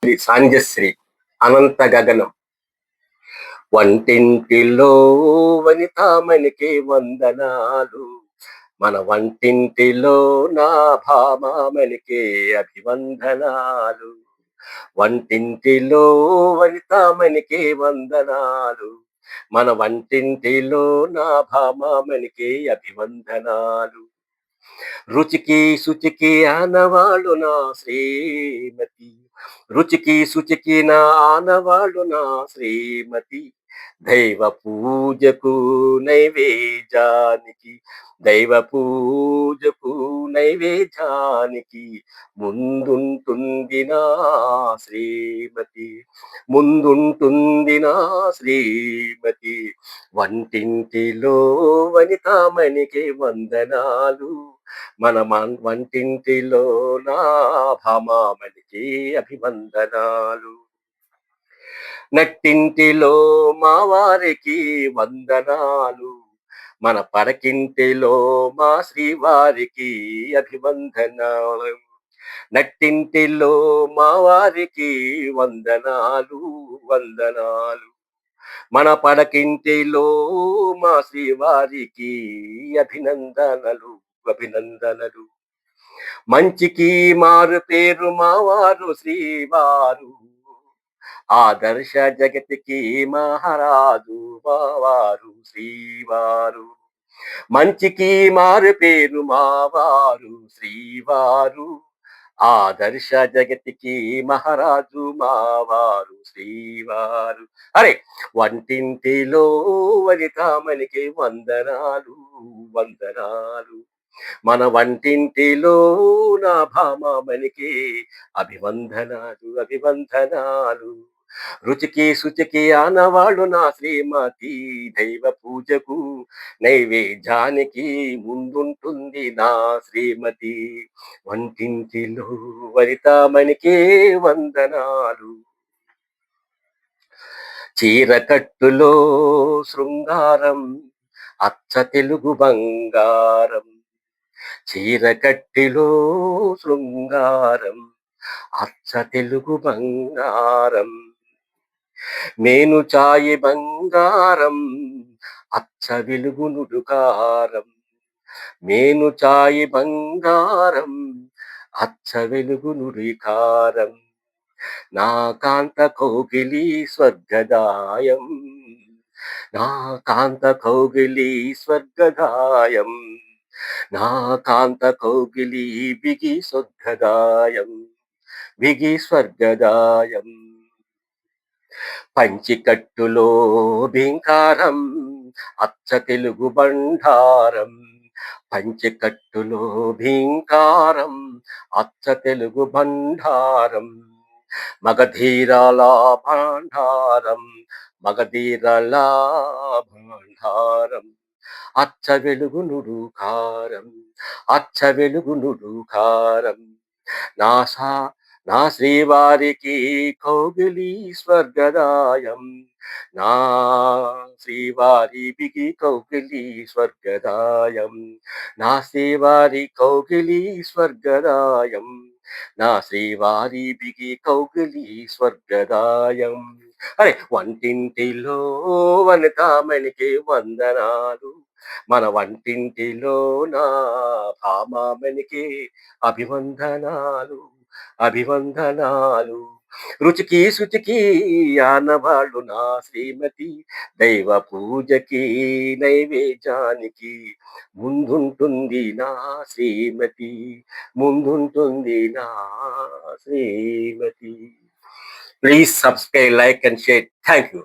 సాంజశ్రీ అనంత గగనం వంటింటిలో వనితామణికి వందనాలు మన వంటింటిలో నా భామామణికి అభివందనాలు వంటింటిలో వనితామణికి వందనాలు మన వంటింటిలో నా భామామణికి అభివందనాలు రుచికి శుచికి ఆనవాళ్ళు నా శ్రీమతి రుచికి శుచికి నా ఆనవాళ్ళు నా శ్రీమతి దైవ పూజకు నైవేద్యానికి దైవ పూజకు నైవేద్యానికి ముందుంటుంది నా శ్రీమతి ముందుంటుంది నా శ్రీమతి వంటింటిలో వనితామణికి వందనాలు మన వంటింటిలో నా భామామణికి అభివందనాలు నట్టింటిలో మా వారికి వందనాలు మన పరకింటిలో మా శ్రీవారికి అభివందనాలు నట్టింటిలో మా వారికి వందనాలు వందనాలు మన పడకింటిలో మా శ్రీవారికి అభినందనలు అభినందనలు మంచికి మారు పేరు మావారు శ్రీవారు ఆదర్శ జగతికి మహారాజు మావారు శ్రీవారు మంచికి మారు పేరు మావారు శ్రీవారు ఆదర్శ జగతికి మహారాజు మావారు శ్రీవారు అరే వంటింటిలో వనితామణికి వందనాలు వందనాలు మన వంటింటిలో నా భామామణికి అభివందనాలు అభివందనాలు రుచికి శుచికి ఆనవాళ్ళు నా శ్రీమతి దైవ పూజకు నైవేద్యానికి ముందుంటుంది నా శ్రీమతి వంటింటిలో వనితామణికి వందనాలు చీరకట్టులో శృంగారం అచ్చ తెలుగు బంగారం చీరకట్టిలో శృంగారం అచ్చ తెలుగు బంగారం నేను చాయి బంగారం అచ్చ వెలుగు నుడుకారం నేను చాయి బంగారం అచ్చ వెలుగు నుడికారం నా కాంత కౌగిలి స్వర్గదాయం నా కాంత కౌగిలి స్వర్గదాయం నా కాంత కౌగిలి బిగి స్వర్గదాయం బిగి స్వర్గదాయం పంచికట్టులో భీంకారం అచ్చ తెలుగు బండారం పంచికట్టులో భీంకారం అచ్చ తెలుగు బండారం మగధీరాల భాండారం మగధీరాల భాండారం అచ్చ వెలుగు నుడుకారం అచ్చ వెలుగు నుడుకారం నాసా నా శ్రీవారికి కౌగిలి స్వర్గదాయం నా శ్రీవారి బిగి కౌగిలి స్వర్గదాయం నా శ్రీవారి కౌగిలి స్వర్గదాయం నా శ్రీవారి బిగి కౌగిలి స్వర్గదాయం అరే వంటింటిలో వనితామణికి వందనాలు మన వంటింటిలో నా భామామణికి అభివందనాలు అభివందనాలు రుచికి శుచికి ఆనవాళ్ళు నా శ్రీమతి దైవ పూజకి నైవేద్యానికి ముందుంటుంది నా శ్రీమతి ముందుంటుంది నా శ్రీమతి please subscribe like and share thank you